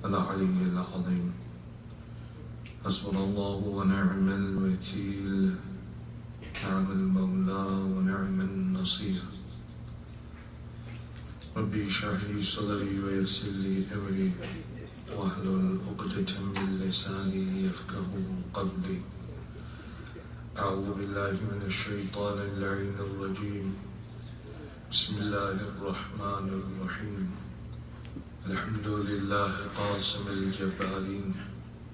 العلي العظيم. حسبنا الله ونعم الوكيل، نعم المولى ونعم النصير. ربي اشرح لي صدري ويسر لي أمري واحلل عقدة من لساني يفقه قولي. أعوذ بالله من الشيطان اللعين الرجيم. بسم الله الرحمن الرحيم. الحمد لله قاسم الجبارين،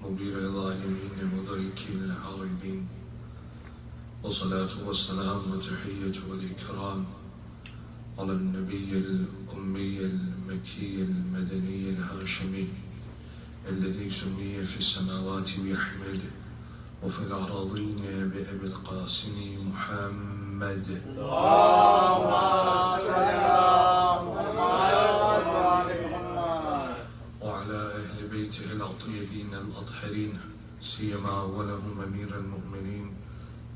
مبير الظالمين، مدرك العارضين، والصلاة والسلام وتحية والإكرام على النبي الأمي المكي المدني الهاشمي الذي سمي في السماوات بأحمد وفي الأراضين بأبي القاسم محمد. وعلى أهل بيته الأطيبين الأطهرين، سيما أولهم أمير المؤمنين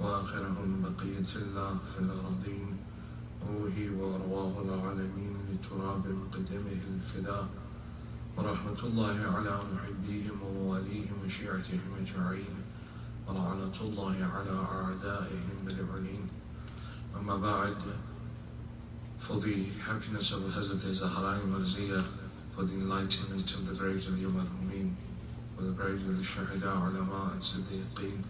وآخرهم بقية الله في الأراضين، روحي وأرواح العالمين لتراب قدمه الفداء، ورحمة الله على محبيهم ومواليهم وشيعتهم أجمعين، ولعنة الله على أعدائهم بالعلين. أما بعد, for the happiness of Hazrat Zahra Marziyah, for the enlightenment of the graves of Yawm al-Humeen, for the graves of the Shahida, Ulama and Siddiqeen,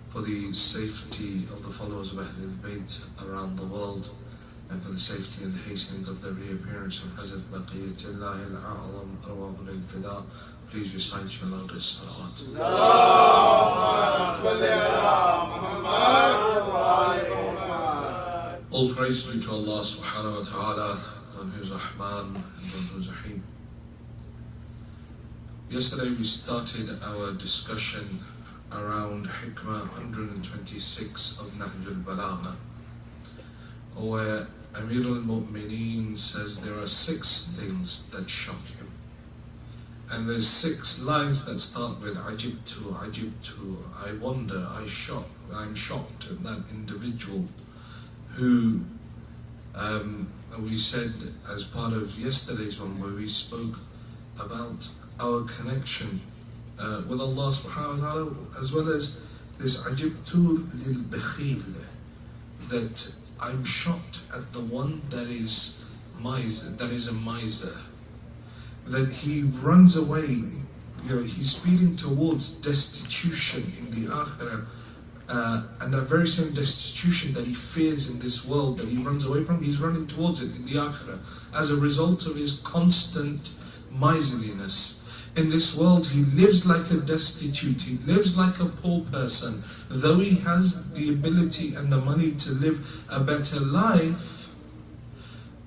for the safety of the followers of Ahlul Bayt around the world, and for the safety and the hastening of the reappearance of Hazrat Baqiyatullah al-A'lam Arwahul al-Fida, please recite your loudest salawat. All praise due to Allah subhanahu wa ta'ala, one who is Rahman and one who is Rahim. Yesterday we started our discussion around Hikmah 126 of Nahjul Balagha, where Amir al-Mu'mineen says there are 6 things that shock him. And there's 6 lines that start with Ajibtu, Ajibtu, I wonder, I'm shocked at that individual who, we said as part of yesterday's one where we spoke about our connection with Allah subhanahu wa ta'ala, as well as this Ajibtu lil Bakhil, that I'm shocked at the one that is a miser, that he runs away, he's speeding towards destitution in the akhirah, and that very same destitution that he fears in this world, that he runs away from, he's running towards it in the akhirah as a result of his constant miserliness. In this world he lives like a destitute, he lives like a poor person, though he has the ability and the money to live a better life.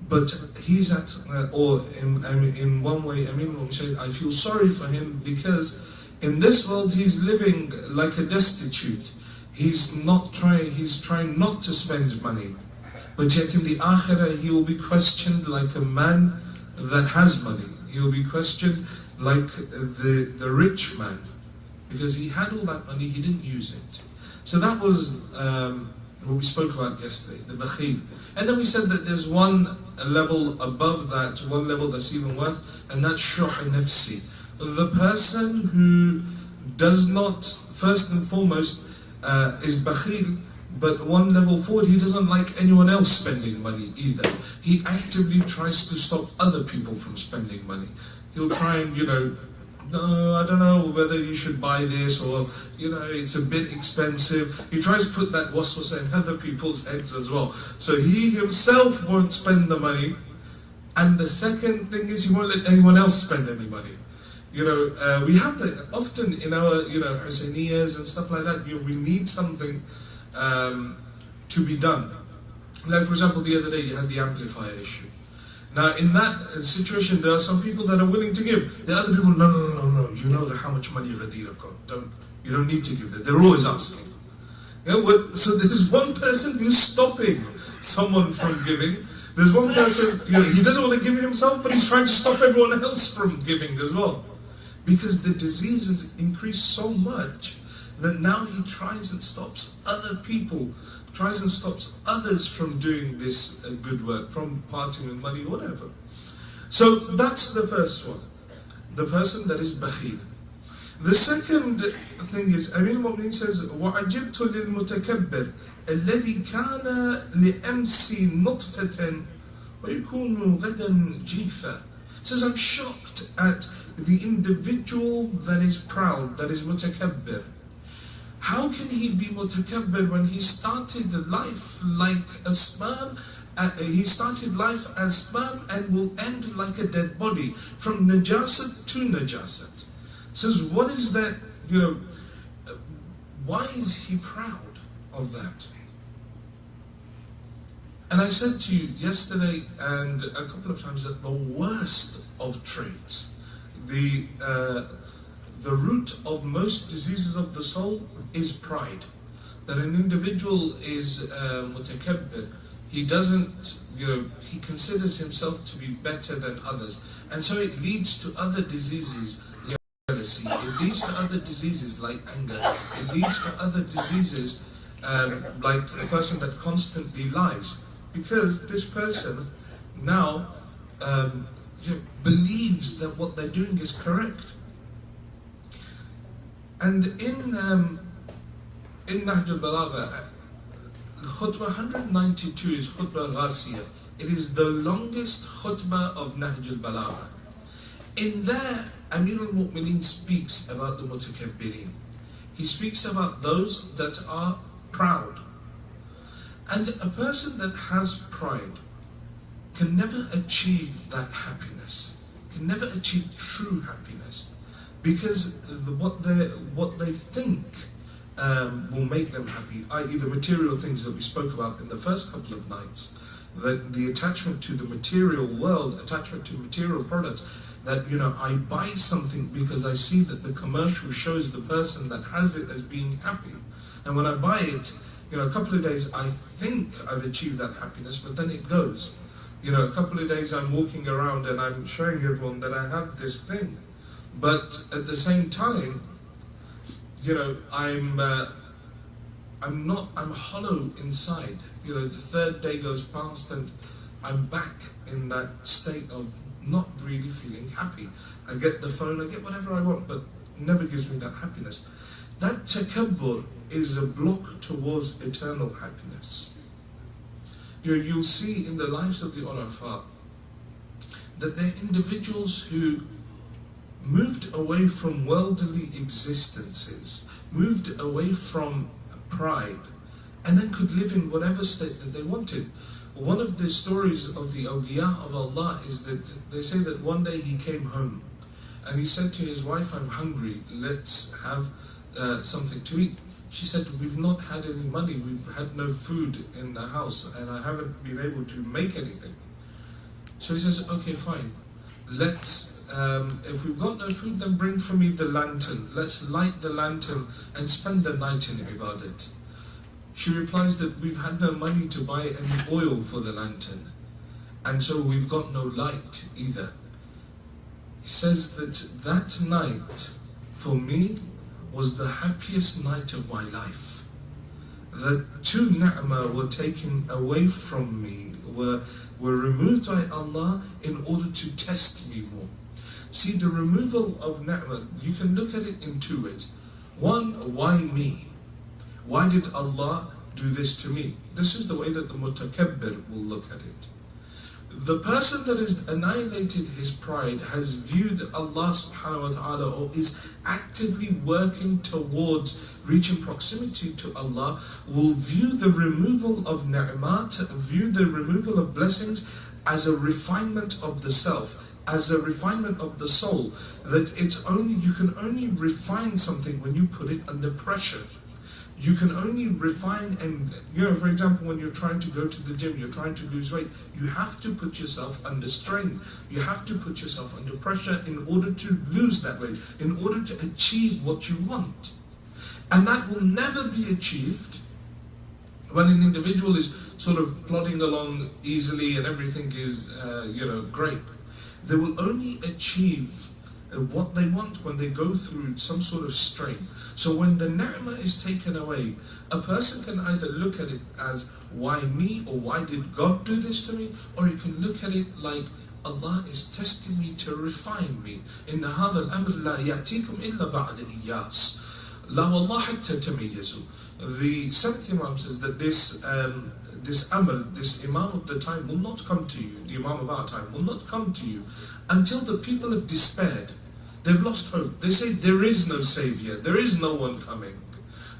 But he's at, or in one way, I mean, I feel sorry for him, because in this world he's living like a destitute. He's trying not to spend money. But yet in the akhirah he will be questioned like a man that has money. He will be questioned like the rich man, because he had all that money, he didn't use it. So that was what we spoke about yesterday, the bakhil. And then we said that there's one level above that, one level that's even worse, and that's shuh nafsi. The person who does not, first and foremost, is bakhil, but one level forward, he doesn't like anyone else spending money either. He actively tries to stop other people from spending money. He'll try and, no, I don't know whether you should buy this, or, it's a bit expensive. He tries to put that waswasa in other people's heads as well. So he himself won't spend the money. And the second thing is, he won't let anyone else spend any money. We have that often in our, Husainiyas and stuff like that. We need something to be done. Like, for example, the other day you had the amplifier issue. Now, in that situation, there are some people that are willing to give. The other people, no, you know how much money Ghadir have got. You don't need to give that. They're always asking. So there's one person who's stopping someone from giving. There's one person, he doesn't want to give himself, but he's trying to stop everyone else from giving as well. Because the disease has increased so much that now he tries and stops other people, tries and stops others from doing this good work, from parting with money or whatever. So that's the first one. the person that is bakhil. The second thing is, Amir al-Mu'mineen says, وَعَجِبْتُ لِلْمُتَكَبِّرِ الَّذِي كَانَ لِأَمْسِ نُطْفَةً وَيَكُونُ غَدًا جِيفًا. Says, I'm shocked at the individual that is proud, that is mutakabbir. How can he be mutakabbir when he started life like a sperm? He started life as sperm and will end like a dead body, from najasat to najasat. Says, what is that, why is he proud of that? And I said to you yesterday and a couple of times that the worst of traits, the root of most diseases of the soul is pride. That an individual is mutakabbir, he doesn't, he considers himself to be better than others. And so it leads to other diseases. Jealousy. It leads to other diseases like anger. It leads to other diseases like a person that constantly lies, because this person now believes that what they're doing is correct. And in Nahjul Balagha, khutbah 192 is khutbah Ghasiyah. It is the longest khutbah of Nahjul Balagha. In there, Amir al-Mu'mineen speaks about the mutakabbirin. He speaks about those that are proud. And a person that has pride can never achieve that happiness, can never achieve true happiness, because what they think will make them happy, i.e. the material things that we spoke about in the first couple of nights, that the attachment to the material world, attachment to material products, that I buy something because I see that the commercial shows the person that has it as being happy, and when I buy it, a couple of days I think I've achieved that happiness, but then it goes. A couple of days I'm walking around and I'm showing everyone that I have this thing, but at the same time, I'm hollow inside. The third day goes past and I'm back in that state of not really feeling happy. I get the phone, I get whatever I want, but it never gives me that happiness. That takabbur is a block towards eternal happiness. You'll see in the lives of the Urafa that they're individuals who moved away from worldly existences, moved away from pride, and then could live in whatever state that they wanted. One of the stories of the awliya of Allah is that they say that one day he came home and he said to his wife, I'm hungry, let's have something to eat. She said, we've not had any money, we've had no food in the house and I haven't been able to make anything. So he says, okay, fine, let's, if we've got no food, then bring for me the lantern. Let's light the lantern and spend the night in ibadat. She replies that we've had no money to buy any oil for the lantern, and so we've got no light either. He says that night for me was the happiest night of my life. The two ni'mah were taken away from me, were removed by Allah in order to test me more. See, the removal of ni'mah, you can look at it in two ways. One, why me? Why did Allah do this to me? This is the way that the mutakabbir will look at it. The person that has annihilated his pride has viewed Allah subhanahu wa ta'ala, or is actively working towards reaching proximity to Allah, will view the removal of ni'mat, view the removal of blessings as a refinement of the self, as a refinement of the soul. That you can only refine something when you put it under pressure. You can only refine, and for example, when you're trying to go to the gym, you're trying to lose weight, you have to put yourself under strain. You have to put yourself under pressure in order to lose that weight, in order to achieve what you want. And that will never be achieved when an individual is sort of plodding along easily and everything is, great. They will only achieve what they want when they go through some sort of strain. So when the ni'mah is taken away, a person can either look at it as, why me, or why did God do this to me? Or you can look at it like, Allah is testing me to refine me. إن هذا الأمر لا يأتيكم إلا بعد إياس. لا والله حتى تميزوا. The seventh Imam says that this Amal, this Imam of the time will not come to you, the Imam of our time will not come to you until the people have despaired. They've lost hope. They say there is no Savior, there is no one coming.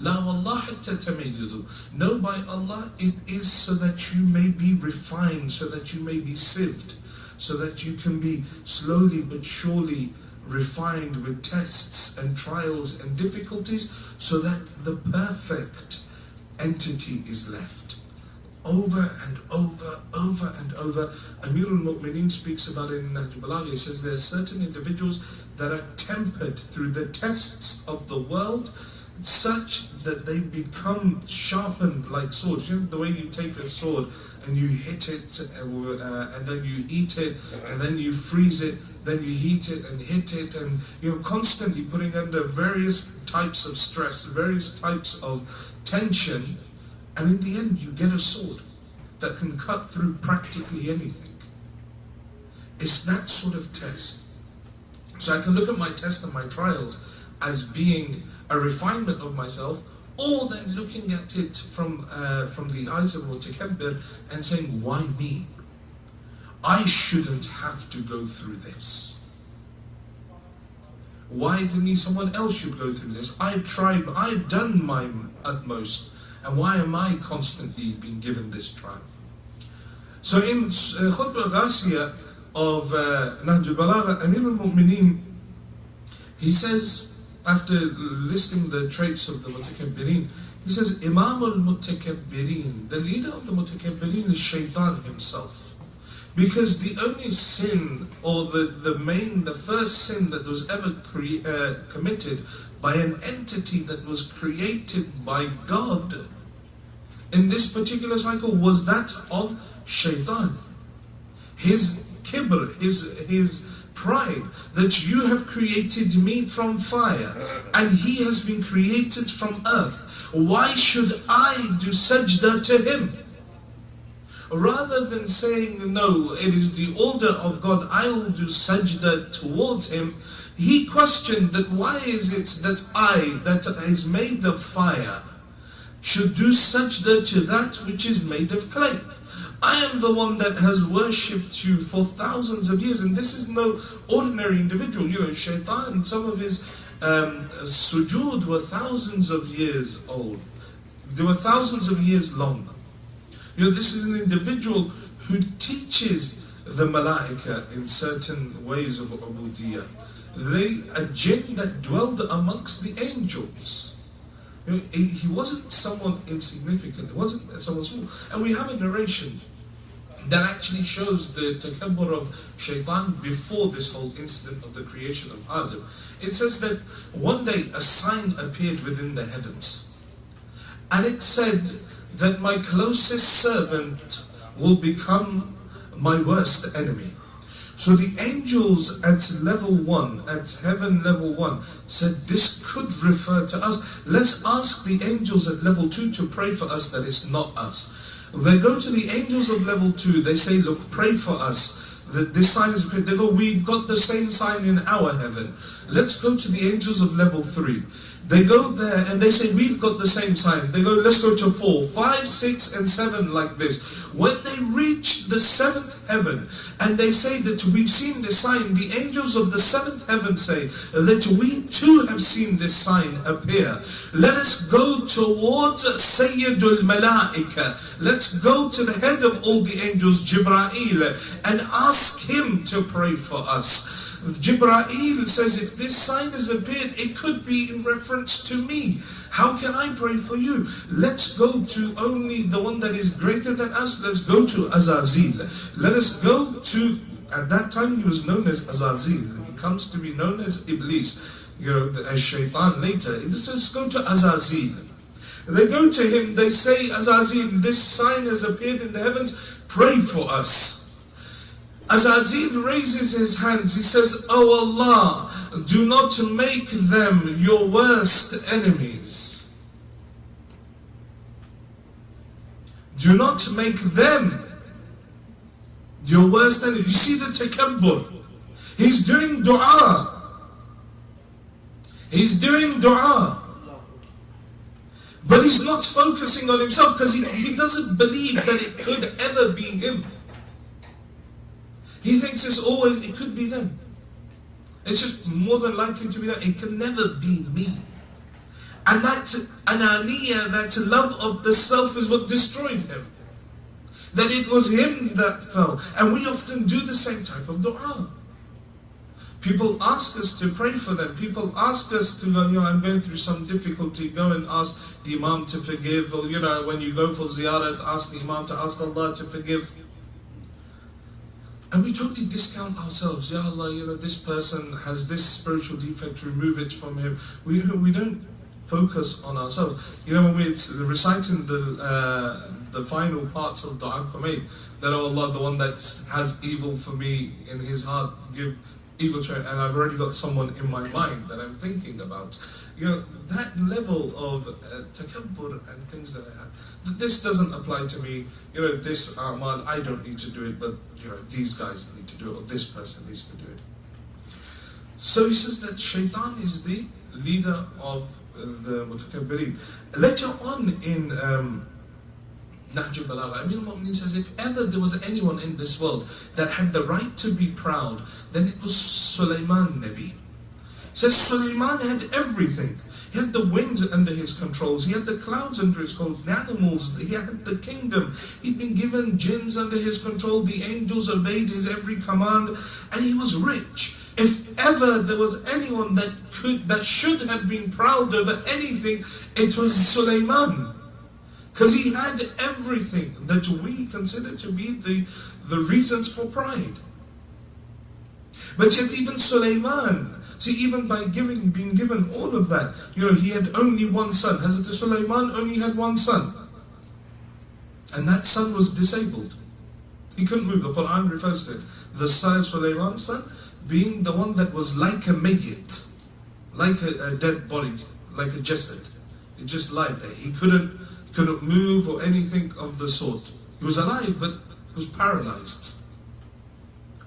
La wallah hatta tamayyizu. No, by Allah, it is so that you may be refined, so that you may be sieved, so that you can be slowly but surely refined with tests and trials and difficulties, so that the perfect entity is left. Over and over and over. Amir al-Mu'mineen speaks about it in Nahjul Balagha. He says there are certain individuals that are tempered through the tests of the world, such that they become sharpened like swords. You know the way you take a sword and you hit it, and then you eat it, and then you freeze it, then you heat it and hit it, and you're constantly putting under various types of stress, various types of tension, and in the end you get a sword that can cut through practically anything. It's that sort of test. So I can look at my test and my trials as being a refinement of myself, or then looking at it from the eyes of Mutakabbir and saying, why me? I shouldn't have to go through this. Why didn't he? Someone else should go through this. I've tried, I've done my utmost, and why am I constantly being given this trial? So in Khutbah Ghasiyah of Nahjul Balagha, Amir al-Mu'mineen, he says, after listing the traits of the Mutakabbirin, he says, Imam al-Mutakabbirin, the leader of the Mutakabbirin is Shaitan himself. Because the only sin, or the first sin that was ever committed by an entity that was created by God in this particular cycle was that of Shaitan. His kibr, his pride, that you have created me from fire and he has been created from earth. Why should I do sajda to him? Rather than saying, no, it is the order of God, I will do sajda towards him, he questioned that why is it that I, that is made of fire, should do sajda to that which is made of clay? I am the one that has worshipped you for thousands of years, and this is no ordinary individual. You know, Shaitan, some of his sujood were thousands of years old. They were thousands of years long. You know, this is an individual who teaches the malaika in certain ways of ubudiyah. A jinn that dwelled amongst the angels. You know, he wasn't someone insignificant, he wasn't someone small. And we have a narration that actually shows the takabbur of Shaitan before this whole incident of the creation of Adam. It says that one day a sign appeared within the heavens, and it said that my closest servant will become my worst enemy. So the angels at level 1, at heaven level 1, said this could refer to us. Let's ask the angels at level 2 to pray for us that it's not us. They go to the angels of level 2, they say, look, pray for us, that this sign is appeared. They go, we've got the same sign in our heaven. Let's go to the angels of level 3. They go there and they say, we've got the same sign. They go, let's go to 4, 5, 6, and 7 like this. When they reach the 7th heaven, and they say that we've seen this sign, the angels of the 7th heaven say that we too have seen this sign appear. Let us go towards Sayyidul Malaika. Let's go to the head of all the angels, Jibra'il, and ask him to pray for us. Jibra'il says, if this sign has appeared, it could be in reference to me. How can I pray for you? Let's go to only the one that is greater than us. Let's go to Azazil. Let us go to, at that time he was known as Azazil. He comes to be known as Iblis, you know, as Shaitan later. Let's go to Azazil. They go to him, they say, Azazil, this sign has appeared in the heavens, pray for us. Azazil raises his hands, he says, oh Allah, do not make them your worst enemies. Do not make them Your worst enemy. You see the takabbur. He's doing dua. He's doing dua. But he's not focusing on himself because he doesn't believe that it could ever be him. He thinks it could be them. It's just more than likely to be that. It can never be me. And that ananiya, that love of the self is what destroyed him. That it was him that fell. And we often do the same type of dua. People ask us to pray for them. People ask us to go, I'm going through some difficulty. Go and ask the Imam to forgive. Or, when you go for ziyarat, ask the Imam to ask Allah to forgive. And we totally discount ourselves. Ya Allah, this person has this spiritual defect, remove it from him. We don't focus on ourselves. When we're reciting the final parts of Dua Kumayt, that, oh Allah, the one that has evil for me in his heart, give evil to him, and I've already got someone in my mind that I'm thinking about. That level of takabbur and things that I have. This doesn't apply to me. This amal, I don't need to do it, but these guys need to do it, or this person needs to do it. So he says that shaitan is the leader of the mutakabbirin. Later on in Nahjul Balagha, Amir al-Mu'mineen says, if ever there was anyone in this world that had the right to be proud, then it was Sulaiman Nabi. He says Sulaiman had everything. He had the wind under his controls, he had the clouds under his control, the animals, he had the kingdom, he'd been given jinns under his control, the angels obeyed his every command, and he was rich. If ever there was anyone that should have been proud over anything, it was Sulaiman. Because he had everything that we consider to be the reasons for pride. But yet even Sulaiman, see, even by being given all of that, he had only one son. Hazrat Sulaiman only had one son. And that son was disabled. He couldn't move. The Quran refers to it. The son, Sulaiman's son, being the one that was like a mayyit, like a dead body, like a jasad. He just lied there. He couldn't move or anything of the sort. He was alive, but he was paralyzed.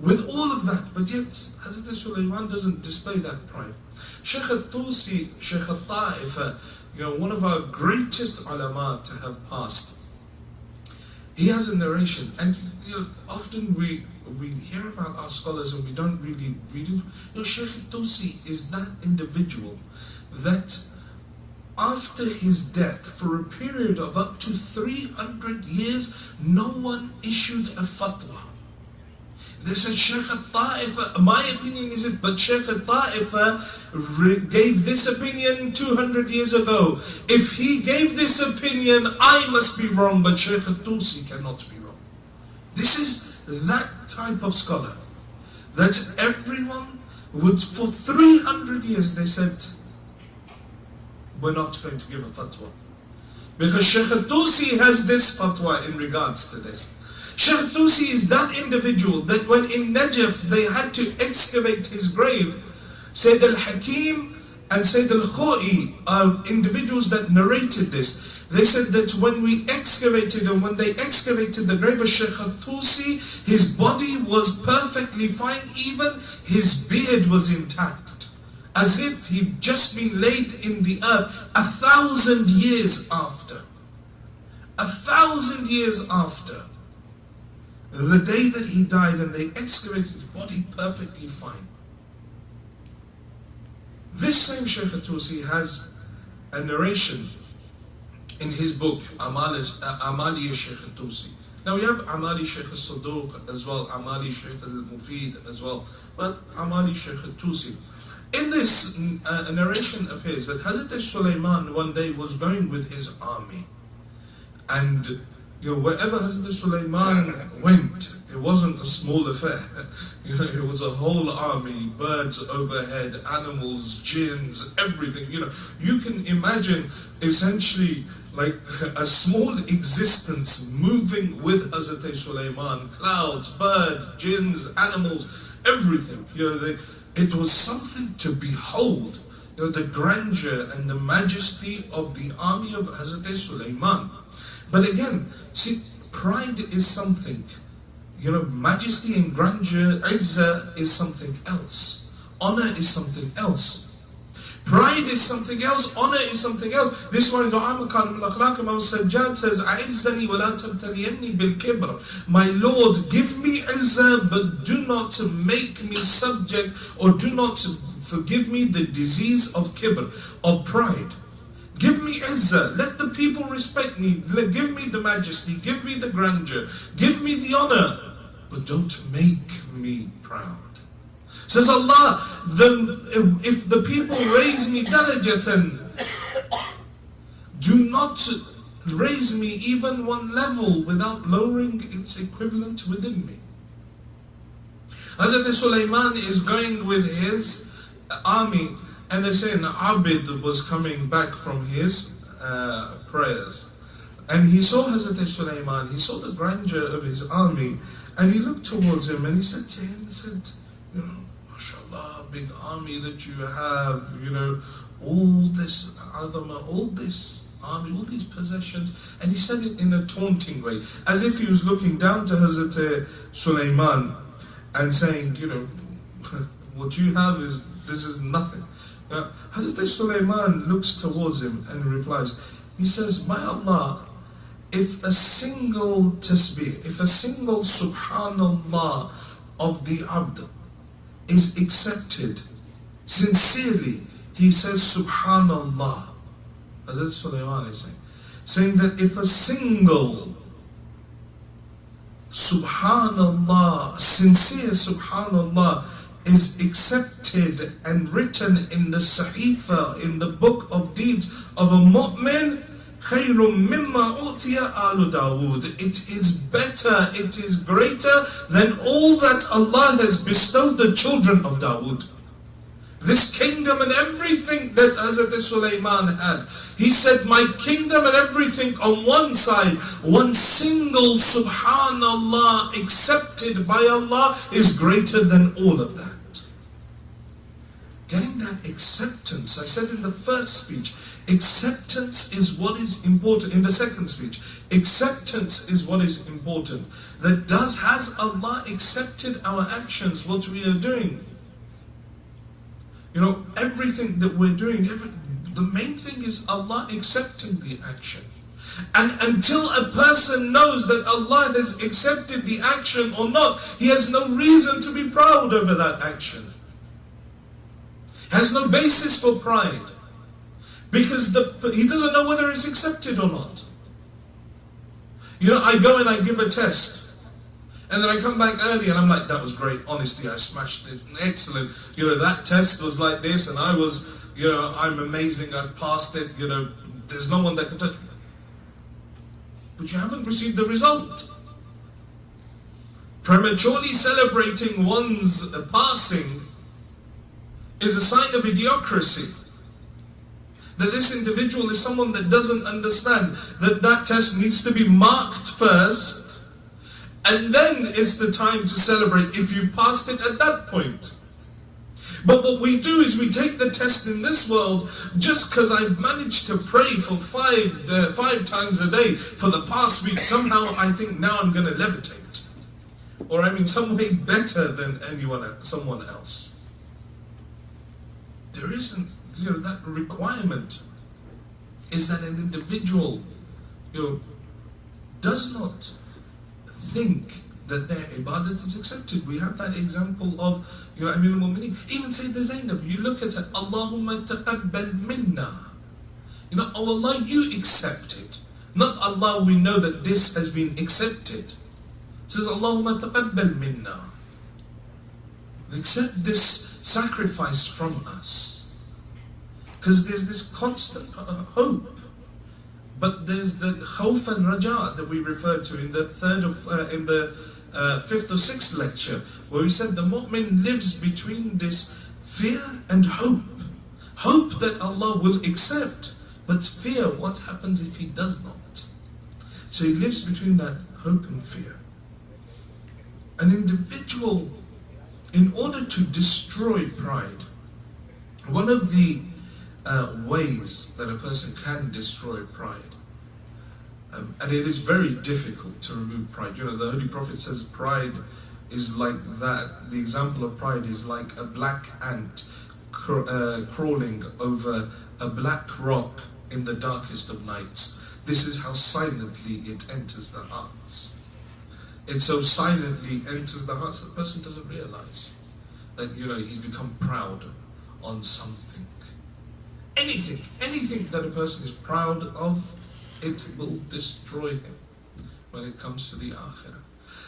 With all of that, but yet Hazrat Sulaiman doesn't display that pride. Sheikh al-Tusi, Sheikh al-Ta'ifa, one of our greatest ulama to have passed, he has a narration, and often we hear about our scholars and we don't really read it. Sheikh al-Tusi is that individual that after his death, for a period of up to 300 years, no one issued a fatwa. They said, Sheikh al-Ta'ifa, my opinion is it, but Sheikh al-Ta'ifa gave this opinion 200 years ago. If he gave this opinion, I must be wrong, but Sheikh al-Tusi cannot be wrong. This is that type of scholar, that everyone would, for 300 years, they said, we're not going to give a fatwa. Because Sheikh al-Tusi has this fatwa in regards to this. Sheikh al-Tusi is that individual that when in Najaf they had to excavate his grave, Sayyid al-Hakim and Sayyid al-Khoi are individuals that narrated this. They said that when we excavated, and when they excavated the grave of Sheikh al-Tusi, his body was perfectly fine, even his beard was intact, as if he'd just been laid in the earth 1,000 years after. 1,000 years after the day that he died, and they excavated his body perfectly fine. This same Sheikh al-Tusi has a narration in his book, Amali Sheikh al-Tusi. Now we have Amali Sheikh al-Saduq as well, Amali Sheikh al-Mufid as well, but Amali Sheikh al-Tusi. In this, a narration appears that Hazrat Sulaiman one day was going with his army, and wherever Hazrat Sulaiman went, it wasn't a small affair. It was a whole army, birds overhead, animals, jinns, everything. You can imagine essentially like a small existence moving with Hazrat Sulaiman, clouds, birds, jinns, animals, everything. It was something to behold, the grandeur and the majesty of the army of Hazrat Sulaiman. But again, see, pride is something, majesty and grandeur, izzah is something else. Honor is something else. Pride is something else, honor is something else. This one is Imam Sajjad says, "A'izzani wa la tabtaliyanni bil kibr." My Lord, give me izzah, but do not make me subject, or do not forgive me the disease of kibr, of pride. Give me izzah, let the people respect me, give me the majesty, give me the grandeur, give me the honor, but don't make me proud. Says Allah, if the people raise me darajatan, do not raise me even one level without lowering its equivalent within me. Hazrat Sulaiman is going with his army, and they say an Abid was coming back from his prayers, and he saw Hazrat Sulaiman, he saw the grandeur of his army, and he looked towards him and he said to him, MashaAllah, big army that you have, all this adama, all this army, all these possessions. And he said it in a taunting way, as if he was looking down to Hazrat Sulaiman and saying, what you have this is nothing. Hazrat Sulaiman looks towards him and replies, he says, by Allah, if a single tasbih, if a single subhanallah of the abd is accepted sincerely, he says subhanallah. Hazrat Sulaiman is saying that if a single subhanallah, sincere subhanallah is accepted and written in the sahifa, in the book of deeds of a mu'min, خَيْرٌ مِمَّا أُعْتِيَ آلُ دَاوُودَ, it is better, it is greater than all that Allah has bestowed the children of Dawood. This kingdom and everything that Hazrat Sulaiman had, he said, my kingdom and everything on one side, one single subhanallah accepted by Allah is greater than all of that. Getting that acceptance, I said in the first speech, acceptance is what is important. In the second speech, acceptance is what is important. Has Allah accepted our actions, what we are doing? Everything that we're doing, the main thing is Allah accepting the action. And until a person knows that Allah has accepted the action or not, he has no reason to be proud over that action. Has no basis for pride. Because he doesn't know whether it's accepted or not. I go and I give a test, and then I come back early and I'm like, that was great, honestly, I smashed it, excellent. That test was like this, and I was, I'm amazing, I passed it, there's no one that can touch me. But you haven't received the result. Prematurely celebrating one's passing is a sign of idiocracy. That this individual is someone that doesn't understand that test needs to be marked first, and then it's the time to celebrate if you passed it at that point. But what we do is we take the test in this world, just because I've managed to pray for five times a day for the past week, somehow I think now I'm going to levitate. Or I'm in some way better than someone else. There isn't. That requirement is that an individual, does not think that their ibadat is accepted. We have that example of, Amir al-Mu'mineen. Even Sayyidina Zainab, you look at it, Allahumma taqabbal minna. Oh Allah, you accept it. Not Allah, we know that this has been accepted. It says, Allahumma taqabbal minna. Accept this sacrifice from us. Because there's this constant hope, but there's the khawf and raja that we referred to in the fifth or sixth lecture, where we said the mu'min lives between this fear and hope. Hope that Allah will accept, but fear what happens if He does not. So he lives between that hope and fear. An individual, in order to destroy pride, one of the ways that a person can destroy pride And it is very difficult to remove pride. You know, the Holy Prophet says pride is like that. The example of pride is like a black ant crawling over a black rock in the darkest of nights. This is how silently it enters the hearts. It so silently enters the hearts that the person doesn't realize that, you know, he's become proud on something. Anything that a person is proud of, it will destroy him when it comes to the akhirah.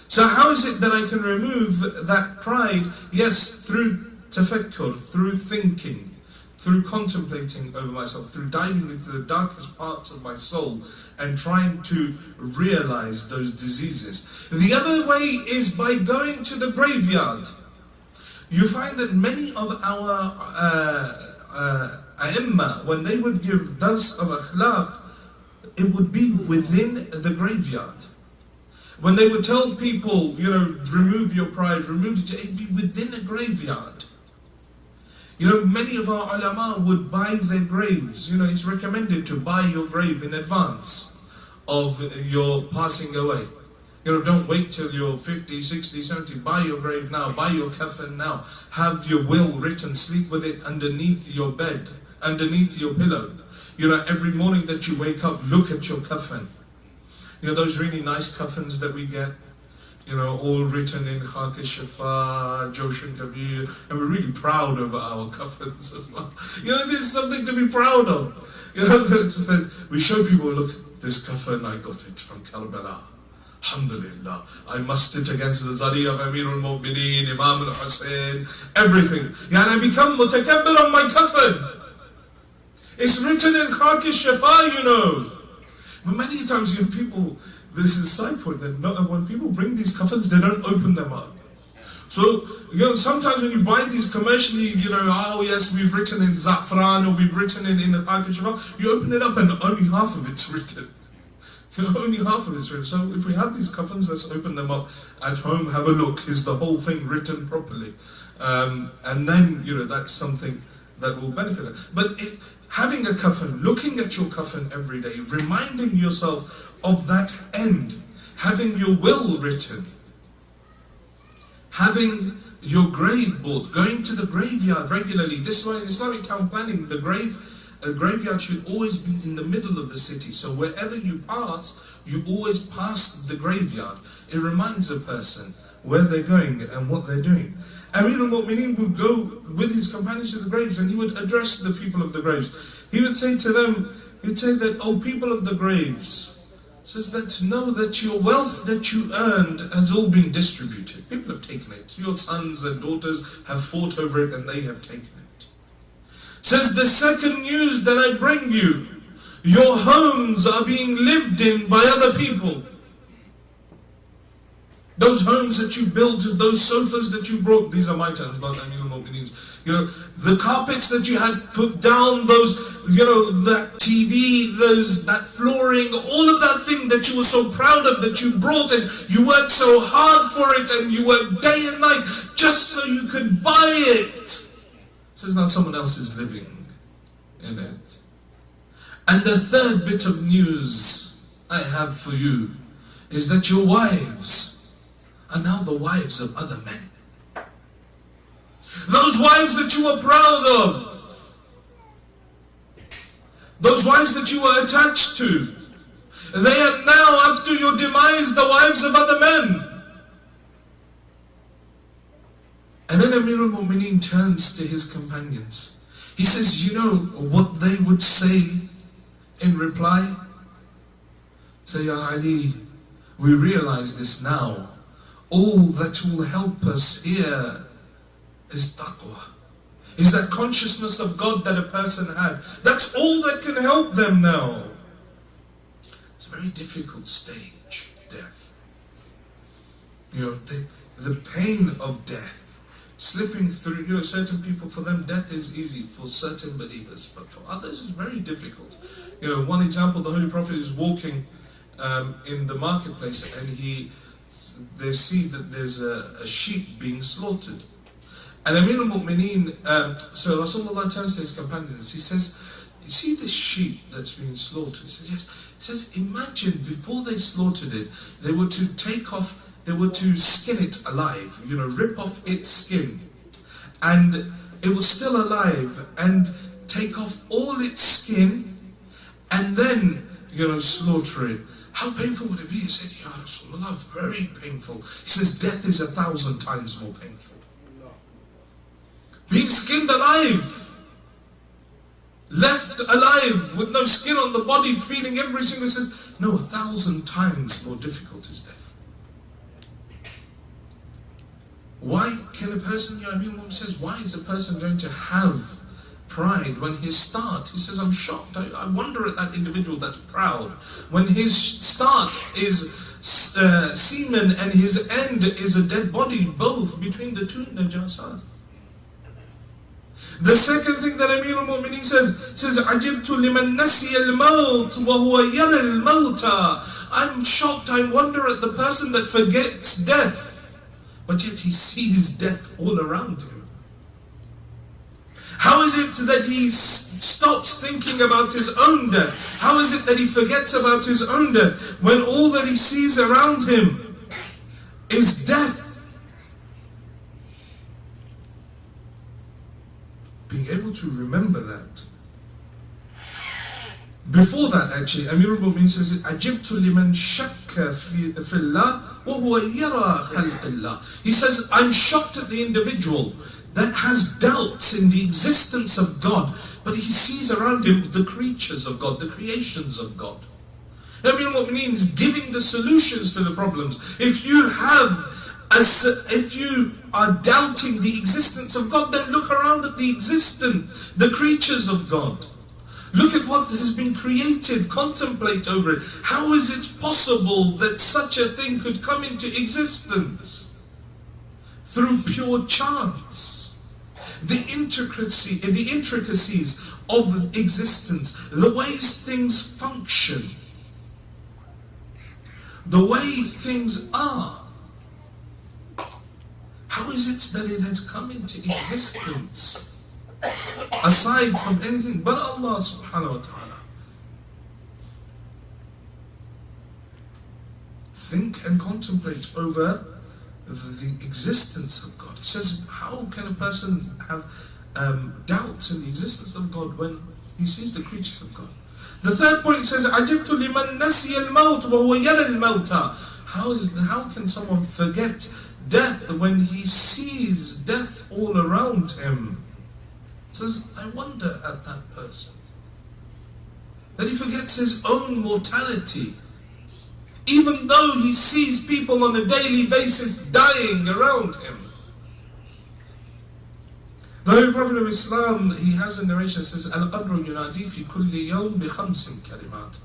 So how is it that I can remove that pride? Yes, through tafakkur, through thinking, through contemplating over myself, through diving into the darkest parts of my soul and trying to realize those diseases. The other way is by going to the graveyard. You find that many of our A'imma, when they would give dars of akhlaq, it would be within the graveyard. When they would tell people, you know, remove your pride, remove it, it'd be within a graveyard. You know, many of our ulama would buy their graves. You know, it's recommended to buy your grave in advance of your passing away. You know, don't wait till you're 50, 60, 70. Buy your grave now. Buy your kafan now. Have your will written. Sleep with it underneath your bed, underneath your pillow. You know, every morning that you wake up, look at your kafan. You know, those really nice kafans that we get, you know, all written in Khak Shafa, Joshan Kabir, and we're really proud of our kafans as well. You know, this is something to be proud of. You know, it's just that we show people, look, this kafan, I got it from Karbala. Alhamdulillah. I mustered it against the Zari of Amir al-Mu'mineen, Imam al-Hussein, everything. Yeah, and I become mutakabbir on my kafan. It's written in Khak Shafa, you know. But many times, you know, people, this is a side point, that when people bring these kafans, they don't open them up. So, you know, sometimes when you buy these commercially, you know, oh yes, we've written in Za'fran, or we've written in Khak Shafa, you open it up and only half of it's written. You know, only half of it's written. So if we have these kafans, let's open them up at home, have a look, is the whole thing written properly? And then, you know, that's something that will benefit us. But having a kafan, looking at your kafan every day, reminding yourself of that end, having your will written, having your grave bought, going to the graveyard regularly. This way in Islamic town planning, the graveyard should always be in the middle of the city. So wherever you pass, you always pass the graveyard. It reminds a person where they're going and what they're doing. Amir al-Mu'mineen would go with his companions to the graves and he would address the people of the graves. He would say to them, he'd say that, oh, people of the graves, says that know that your wealth that you earned has all been distributed. People have taken it. Your sons and daughters have fought over it and they have taken it. Says the second news that I bring you, your homes are being lived in by other people. Those homes that you built, those sofas that you brought, these are my terms, not Amir al-Mu'mineen's. You know, the carpets that you had put down, those, you know, that TV, that flooring, all of that thing that you were so proud of, that you brought and you worked so hard for it and you worked day and night just so you could buy it. Says now someone else is living in it. And the third bit of news I have for you is that your wives are now the wives of other men. Those wives that you were proud of, those wives that you were attached to, they are now, after your demise, the wives of other men. And then Amir al-Mu'mineen turns to his companions. He says, you know what they would say in reply? Say, Ya Ali, we realize this now. All that will help us here is taqwa. Is that consciousness of God that a person had. That's all that can help them now. It's a very difficult stage, death. You know, the pain of death. Slipping through, you know, certain people, for them death is easy, for certain believers, but for others it's very difficult. You know, one example, the Holy Prophet is walking in the marketplace and they see that there's a sheep being slaughtered. And Amir al-Mu'mineen, so Rasulullah turns to his companions, he says, you see this sheep that's being slaughtered? He says, yes. He says, imagine before they slaughtered it, they were to skin it alive, rip off its skin. And it was still alive, and take off all its skin, and then, slaughter it. How painful would it be? He said, Ya Rasulullah, very painful. He says, death is 1,000 times more painful. Being skinned alive, left alive with no skin on the body, feeling every single sense. No, 1,000 times more difficult is death. Why can a person, Mom says, why is a person going to have pride when his start, he says, I'm shocked, I wonder at that individual that's proud. When his start is semen and his end is a dead body, both between the two najasat. The second thing that Amir al-Mu'mineen says, عَجِبْتُ لِمَنْ نَسِيَ الْمَوْتِ وَهُوَ يَرَى الْمَوْتَ. I'm shocked, I wonder at the person that forgets death, but yet he sees death all around him. How is it that he stops thinking about his own death? How is it that he forgets about his own death when all that he sees around him is death? Being able to remember that. Before that, actually, Amir al-Mu'mineen says, "Ajibtu liman shakka fi Allah wa huwa yara khalq Allah." He says, I'm shocked at the individual that has doubts in the existence of God, but he sees around him the creatures of God, the creations of God. Amir al-Mu'mineen is giving the solutions to the problems. If you are doubting the existence of God, then look around at the creatures of God. Look at what has been created, contemplate over it. How is it possible that such a thing could come into existence? Through pure chance. The intricacies of existence, the ways things function, the way things are. How is it that it has come into existence aside from anything but Allah subhanahu wa ta'ala? Think and contemplate over the existence of God. He says, how can a person have doubts in the existence of God when he sees the creatures of God? The third point, he says, عَجِبْتُ لِمَنْ نَسِيَ الْمَوْتِ وَهُوَ يَرَى الْمَوْتَ. How can someone forget death when he sees death all around him? He says, I wonder at that person, that he forgets his own mortality, even though he sees people on a daily basis dying around him. The Holy Prophet of Islam, he has a narration that says, Al-Qabru yunadi fi kulli yawm bi khamsin kalimat.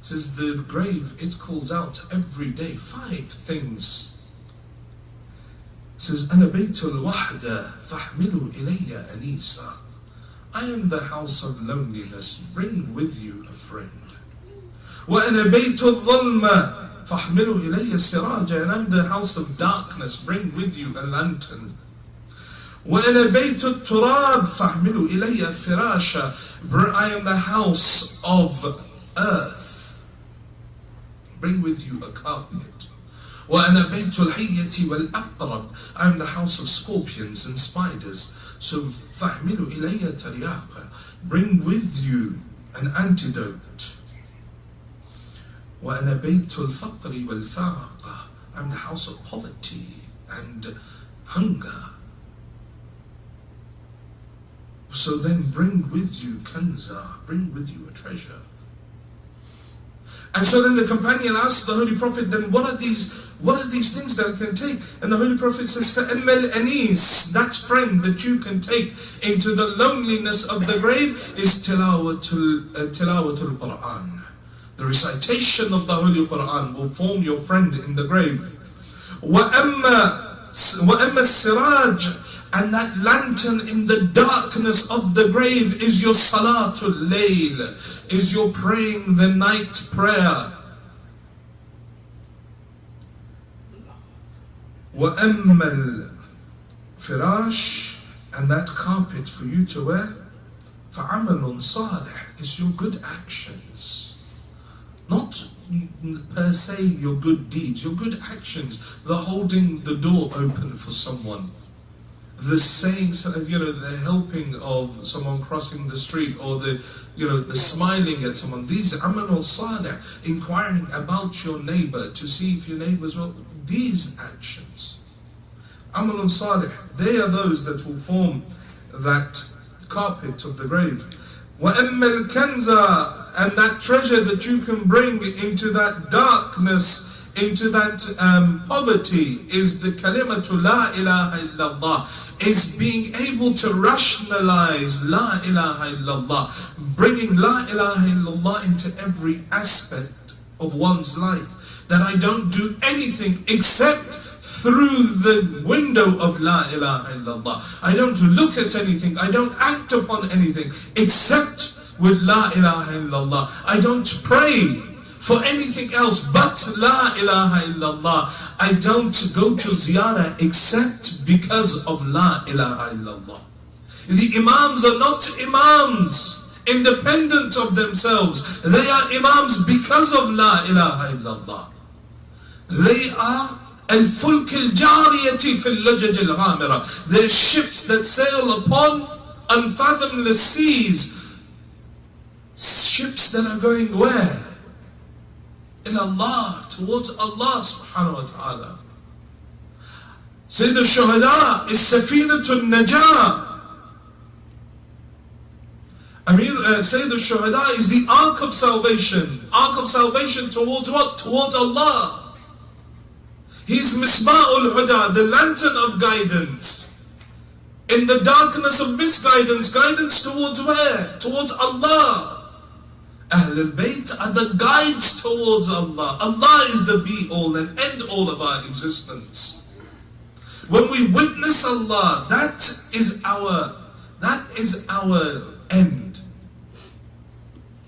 Says the grave, it calls out every day 5 things. Says, أَنَا بَيْتُ الْوَحْدَةِ فَاحْمِلُوا إِلَيَّ أَنِيسًا. I am the house of loneliness, bring with you a friend. وَأَنَا بَيْتُ الظَّلْمَةِ فَاحْمِلُوا إِلَيَّ سِرَاجًا. And I am the house of darkness, bring with you a lantern. وَأَنَا بَيْتُ التُّرَابِ فَاحْمِلُوا إِلَيَّ فِرَاشًا. I am the house of earth, bring with you a carpet. وَأَنَا بَيْتُ الْحِيَّةِ وَالْأَقْرَبِ. I am the house of scorpions and spiders. So فَاحْمِلُوا إِلَيَّ تَرْيَاقًا. Bring with you an antidote. وَأَنَا بَيْتُ الْفَقْرِ وَالْفَاقَةِ. I am the house of poverty and hunger. So then bring with you kanza, bring with you a treasure. And so then the companion asks the Holy Prophet, then what are these things that I can take? And the Holy Prophet says, فَأَمَّا الْأَنِيسِ, that friend that you can take into the loneliness of the grave is tilawatul Quran. The recitation of the Holy Quran will form your friend in the grave. وَأَمَّا السِّرَاجِ, and that lantern in the darkness of the grave is your salatul layl, is your praying the night prayer. وَأَمَّا الْفِرَاشِ, and that carpet for you to wear, فَعَمَلٌ صَالِحٌ is your good actions. Not per se your good deeds, your good actions, the holding the door open for someone, the saying, the helping of someone crossing the street, or the smiling at someone. These amalul salih, inquiring about your neighbor to see if your neighbor's well. These actions, amalul salih, they are those that will form that carpet of the grave. وَأَمَّا الْكَنْزَ, and that treasure that you can bring into that darkness, into that poverty, is the kalimatu la ilaha illallah, is being able to rationalize la ilaha illallah, bringing la ilaha illallah into every aspect of one's life. That I don't do anything except through the window of la ilaha illallah. I don't look at anything, I don't act upon anything except with la ilaha illallah. I don't pray for anything else but la ilaha illallah. I don't go to ziyarah except because of la ilaha illallah. The imams are not imams independent of themselves. They are imams because of la ilaha illallah. They are al-fulk al-jariyati fil lujaj al-ghamira. They're ships that sail upon unfathomless seas. Ships that are going where? Ilallah, towards Allah subhanahu wa ta'ala. Sayyid al-Shuhada is Safinatul Najah. Sayyid al-Shuhada is the Ark of Salvation. Ark of Salvation towards what? Towards Allah. He's Misba'ul Huda, the lantern of guidance. In the darkness of misguidance, guidance towards where? Towards Allah. Ahlul Bayt are the guides towards Allah. Allah is the be-all and end-all of our existence. When we witness Allah, that is our end.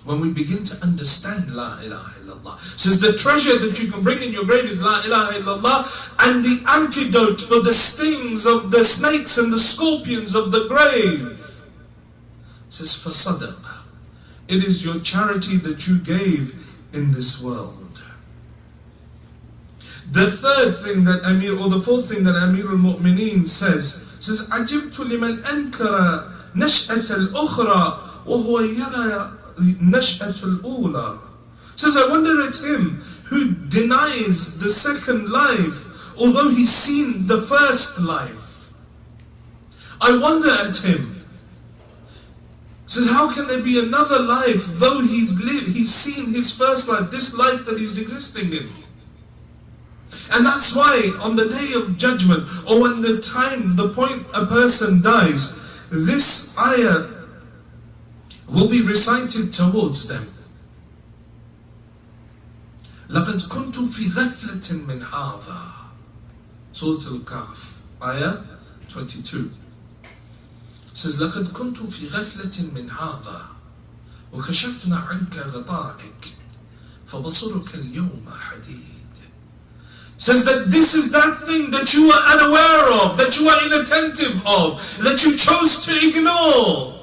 When we begin to understand La ilaha illallah. Says the treasure that you can bring in your grave is La ilaha illallah, and the antidote for the stings of the snakes and the scorpions of the grave. Says fasadaq. It is your charity that you gave in this world. The third thing that the fourth thing that Amir al-Mu'mineen says عَجِبْتُ لِمَنْ أَنْكَرَ نَشْأَةَ الْأُخْرَى وَهُوَ يَرَى نَشْأَةَ الْأُولَى. Says, I wonder at him who denies the second life, although he's seen the first life. I wonder at him. Says, how can there be another life though he's seen his first life, this life that he's existing in? And that's why on the day of judgment, or when the point a person dies, this ayah will be recited towards them. لَقَدْ كُنْتُ فِي غَفْلَةٍ مِّنْ هَذَا. Surah Al-Kahf, ayah 22. Says, لَقَدْ كُنْتُ فِي غَفْلَةٍ مِّنْ هَذَا وَكَشَفْنَا عَنْكَ غَطَائِكَ فَبَصُرُكَ الْيَوْمَ حَدِيدٌ. Says that this is that thing that you are unaware of, that you are inattentive of, that you chose to ignore.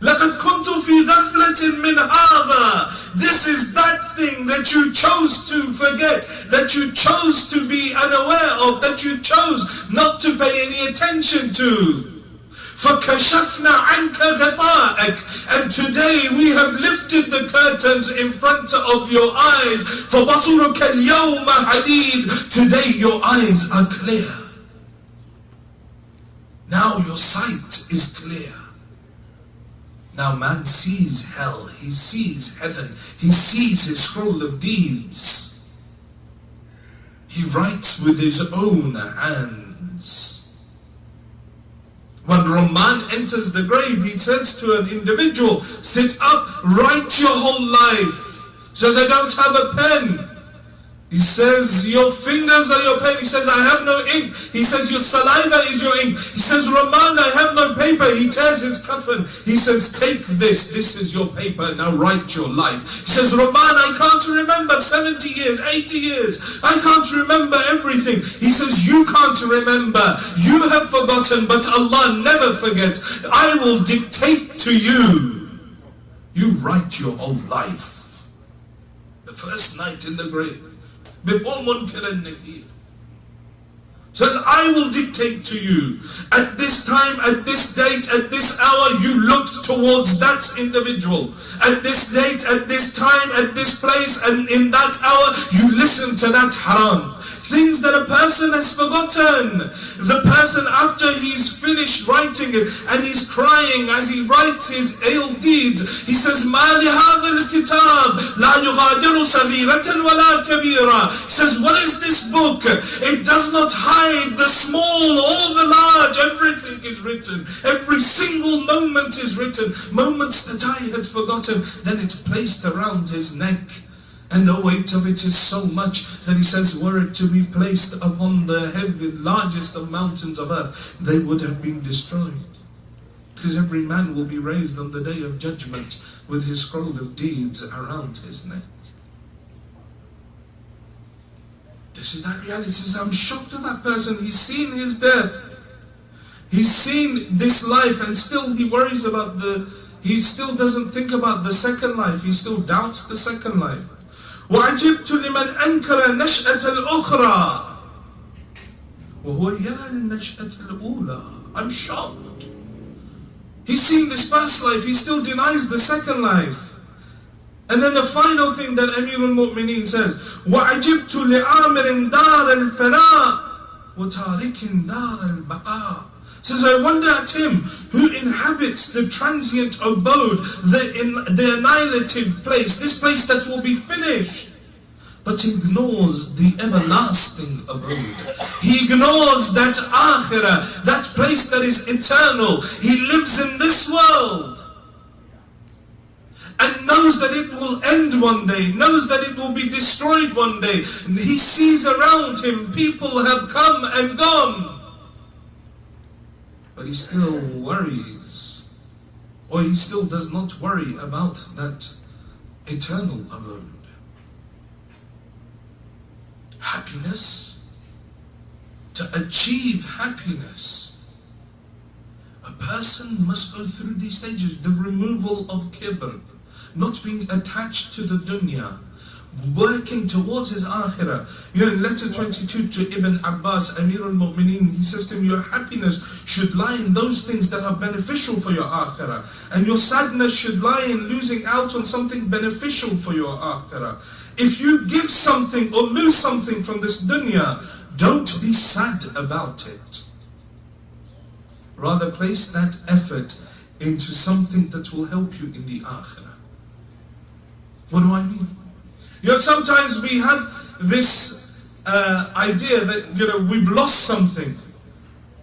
لَقَدْ كُنْتُ فِي غَفْلَةٍ مِّنْ هَذَا. This is that thing that you chose to forget, that you chose to be unaware of, that you chose not to pay any attention to. فَكَشَفْنَا عَنْكَ غَطَائِكَ. And today we have lifted the curtains in front of your eyes. فَبَصُرُكَ الْيَوْمَ حَدِيدٌ. Today your eyes are clear. Now your sight is clear. Now man sees hell, he sees heaven, he sees his scroll of deeds. He writes with his own hands. When Rahman enters the grave, he says to an individual, sit up, write your whole life. He says, I don't have a pen. He says, your fingers are your pen. He says, I have no ink. He says, your saliva is your ink. He says, Rahman, I have no paper. He tears his coffin. He says, take this. This is your paper. Now write your life. He says, Rahman, I can't remember 70 years, 80 years. I can't remember everything. He says, you can't remember. You have forgotten, but Allah never forgets. I will dictate to you. You write your whole life. The first night in the grave. Before Munkar and Nakir. Says, I will dictate to you. At this time, at this date, at this hour, you looked towards that individual. At this date, at this time, at this place, and in that hour, you listened to that haram. Things that a person has forgotten. The person, after he's finished writing it and he's crying as he writes his ill deeds, he says, مَا لِهَذَا الْكِتَابِ لَا يُغَادِرُ صَغِيرَةً وَلَا كَبِيرًا. He says, what is this book? It does not hide the small or the large. Everything is written. Every single moment is written. Moments that I had forgotten. Then it's placed around his neck. And the weight of it is so much that he says, were it to be placed upon the heavy, largest of mountains of earth, they would have been destroyed. Because every man will be raised on the day of judgment with his scroll of deeds around his neck. This is that reality. He says, I'm shocked at that person. He's seen his death. He's seen this life, and still he worries about he still doesn't think about the second life. He still doubts the second life. وَعَجِبْتُ لِمَنْ أَنْكَرَ نَشْأَةَ الْأُخْرَى وَهُوَ يَرَى النَّشْأَةَ الْأُولَى. I'm shocked. He's seen this first life, he still denies the second life. And then the final thing that Amir al-Mu'mineen says, وَعَجِبْتُ لِعَامِرٍ دَارَ الْفَنَاءِ وَتَارِكٍ دَارَ الْبَقَاءِ. Says, I wonder at him who inhabits the transient abode, the annihilative place, this place that will be finished, but ignores the everlasting abode. He ignores that akhirah, that place that is eternal. He lives in this world and knows that it will end one day, knows that it will be destroyed one day. He sees around him people have come and gone. But he still worries, or he still does not worry about that eternal abode. Happiness, to achieve happiness, a person must go through these stages. The removal of kibr, not being attached to the dunya, working towards his akhirah. You know, in letter 22 to Ibn Abbas, Amir al-Mu'mineen, he says to him, your happiness should lie in those things that are beneficial for your akhirah, and your sadness should lie in losing out on something beneficial for your akhirah. If you give something or lose something from this dunya, don't be sad about it. Rather place that effort into something that will help you in the akhirah. What do I mean? You know, sometimes we have this idea that, you know, we've lost something.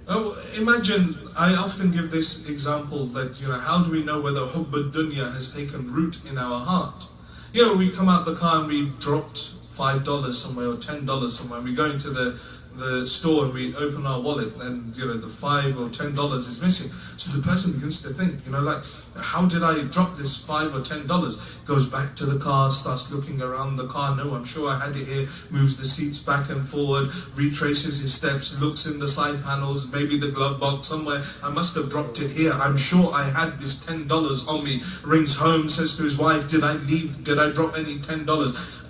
Oh, imagine, I often give this example that, you know, how do we know whether hubb ad-dunya has taken root in our heart? You know, we come out the car and we've dropped $5 somewhere or $10 somewhere. We go into the store and we open our wallet and, you know, the $5 or $10 is missing. So the person begins to think, you know, like, how did I drop this $5 or $10? Goes back to the car, starts looking around the car. No, I'm sure I had it here. Moves the seats back and forward, retraces his steps, looks in the side panels, maybe the glove box somewhere. I must have dropped it here. I'm sure I had this $10 on me. Rings home, says to his wife, did I drop any $10?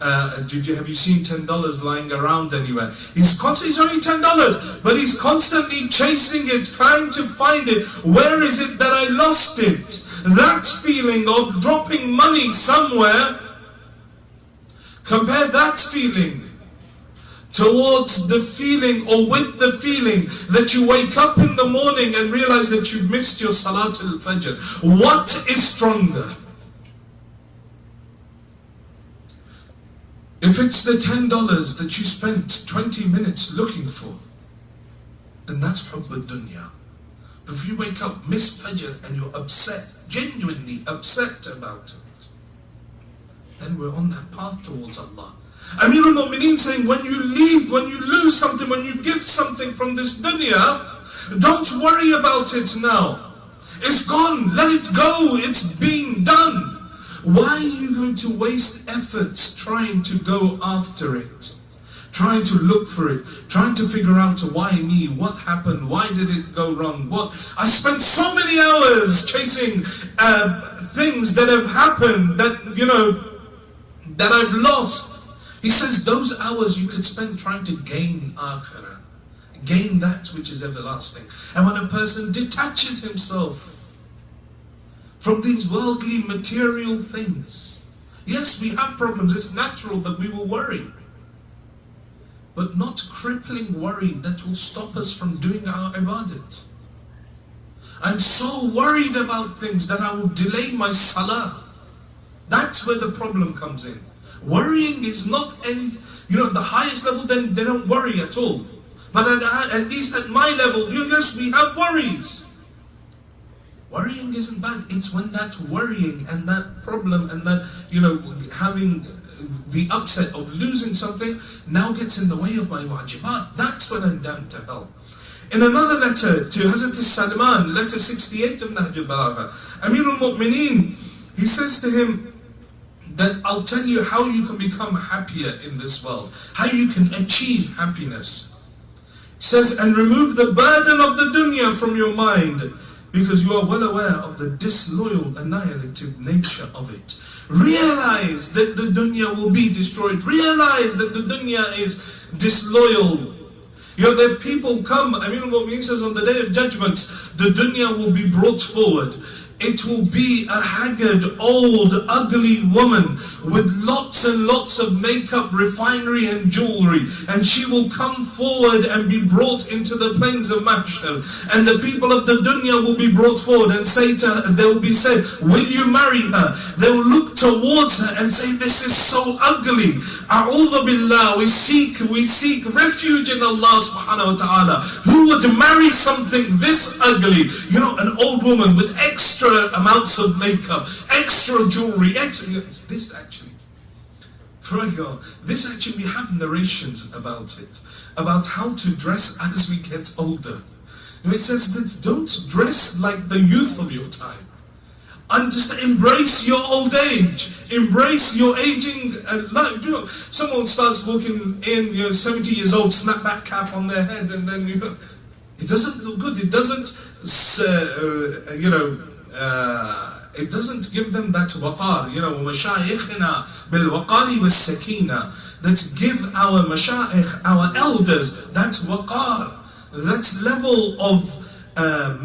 Have you seen $10 lying around anywhere? It's only $10, but he's constantly chasing it, trying to find it. Where is it that I lost it? That feeling of dropping money somewhere, compare that feeling towards the feeling, or with the feeling that you wake up in the morning and realize that you missed your Salat al-Fajr. What is stronger? If it's the $10 that you spent 20 minutes looking for, then that's hubb ad-dunya. But if you wake up, miss Fajr, and you're upset, genuinely upset about it, then we're on that path towards Allah. Amir al-Mu'mineen saying, when you leave, when you lose something, when you give something from this dunya, don't worry about it now. It's gone, let it go, it's been done. Why are you going to waste efforts trying to go after it? Trying to look for it, trying to figure out why me, what happened, why did it go wrong, what? I spent so many hours chasing things that have happened that, you know, that I've lost. He says those hours you could spend trying to gain akhirah, gain that which is everlasting. And when a person detaches himself from these worldly material things, yes, we have problems, it's natural that we will worry, but not crippling worry that will stop us from doing our ibadat. I'm so worried about things that I will delay my salah. That's where the problem comes in. Worrying is not any, you know, the highest level, then they don't worry at all. But at least at my level, yes, we have worries. Worrying isn't bad. It's when that worrying and that problem and that, you know, having the upset of losing something now gets in the way of my wajibat. That's when I'm damned to hell. In another letter to Hazrat Salman, letter 68 of Nahjul Balagha, Amir al-Mu'mineen, he says to him that I'll tell you how you can become happier in this world, how you can achieve happiness. He says, and remove the burden of the dunya from your mind, because you are well aware of the disloyal, annihilative nature of it. Realize that the dunya will be destroyed. Realize that the dunya is disloyal. You know, that people come, I mean, what he says on the day of judgment, the dunya will be brought forward. It will be a haggard, old, ugly woman with lots and lots of makeup, refinery and jewelry. And she will come forward and be brought into the plains of Mahshar. And the people of the dunya will be brought forward and say to her, they will be said, will you marry her? They will look towards her and say, this is so ugly. A'udhu billah, we seek refuge in Allah subhanahu wa ta'ala. Who would marry something this ugly? You know, an old woman with extra amounts of makeup, extra jewelry, this actually, this actually, we have narrations about it, about how to dress as we get older. You know, it says that don't dress like the youth of your time. And just embrace your old age, embrace your aging life. You know, someone starts walking in, you know, 70 years old, snapback cap on their head, and then, you know, it doesn't look good. It doesn't, you know, it doesn't give them that waqar, you know, مَشَايِخِنَا بِالْوَقَارِ وَالسَّكِينَ, that give our mashayikh, our elders, that waqar, that level of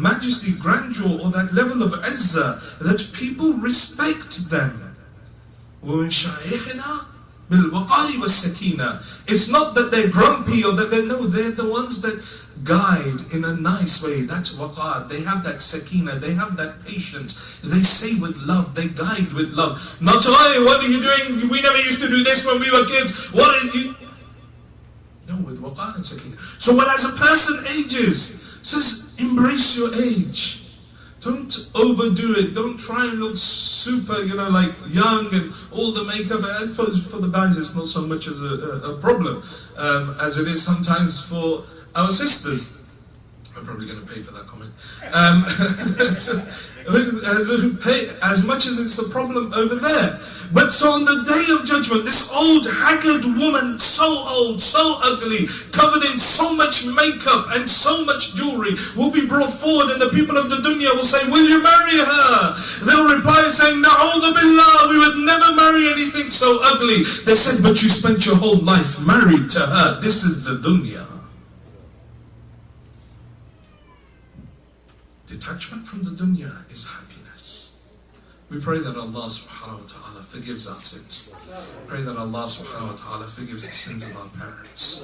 majesty, grandeur, or that level of izzah, that people respect them. وَمَشَايِخِنَا بِالْوَقَارِ وَالسَّكِينَ. It's not that they're grumpy or that they're the ones that guide in a nice way. That's waqar. They have that sakina, they have that patience. They say with love, they guide with love. Not, oh, what are you doing? We never used to do this when we were kids. What are you? No, with waqar and sakina. So when as a person ages, says embrace your age. Don't overdo it. Don't try and look super, you know, like young and all the makeup. I suppose for the guys it's not so much as a problem as it is sometimes for our sisters. I'm probably going to pay for that comment. As much as it's a problem over there. But so on the day of judgment, this old haggard woman, so old, so ugly, covered in so much makeup and so much jewelry, will be brought forward, and the people of the dunya will say, will you marry her? They'll reply saying, Na'udhu billah, we would never marry anything so ugly. They said, but you spent your whole life married to her. This is the dunya. Detachment from the dunya is happiness. We pray that Allah subhanahu wa ta'ala forgives our sins. Pray that Allah subhanahu wa ta'ala forgives the sins of our parents.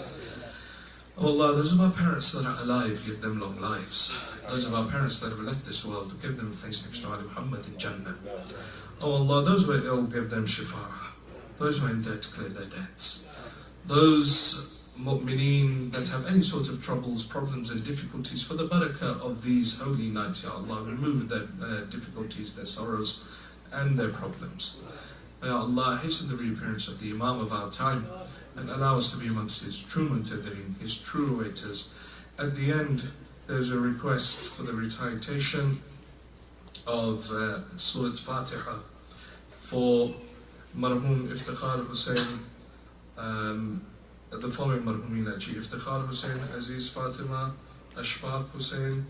Oh Allah, those of our parents that are alive, give them long lives. Those of our parents that have left this world, give them a place next to Ali Muhammad in Jannah. Oh Allah, those who are ill, give them shifa. Those who are in debt, clear their debts. Those mu'mineen that have any sort of troubles, problems and difficulties, for the barakah of these holy nights, Ya Allah, remove their difficulties, their sorrows and their problems. May Allah hasten the reappearance of the Imam of our time and allow us to be amongst his true muntadhirin, his true waiters. At the end, there's a request for the recitation of Surah Fatiha for Marhum Iftikhar Hussain, the following Marhumin actually: Iftikhar Hussain, Aziz Fatima, Ashfaq Hussain,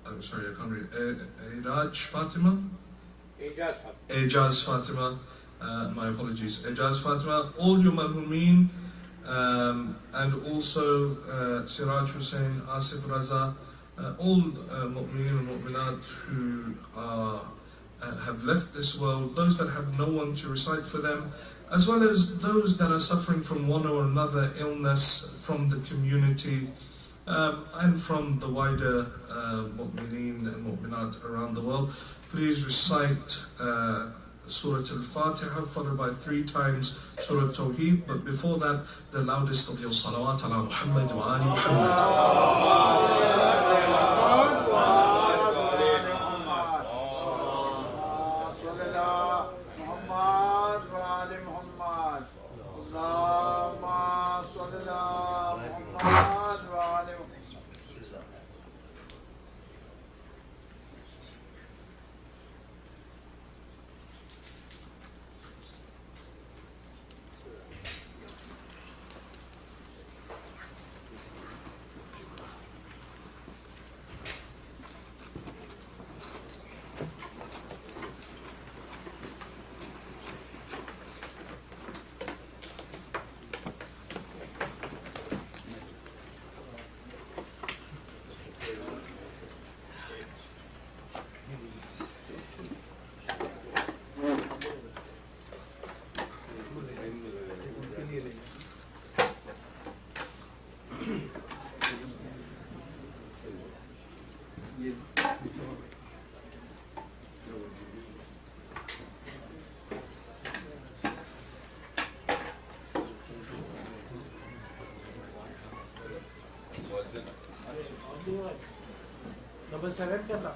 I'm sorry, I can't read, Iraj Fatima? Ejaz Fatima, my apologies, Ejaz Fatima, all your Marhumin, and also Siraj Hussain, Asif Raza, all mu'mineen and mu'minat who have left this world, those that have no one to recite for them, as well as those that are suffering from one or another illness from the community and from the wider mu'mineen and mu'minat around the world. Please recite Surah Al-Fatiha followed by 3 times Surah Tawheed, but before that, the loudest of your salawat ala Muhammad wa ali Muhammad. Number 7 करना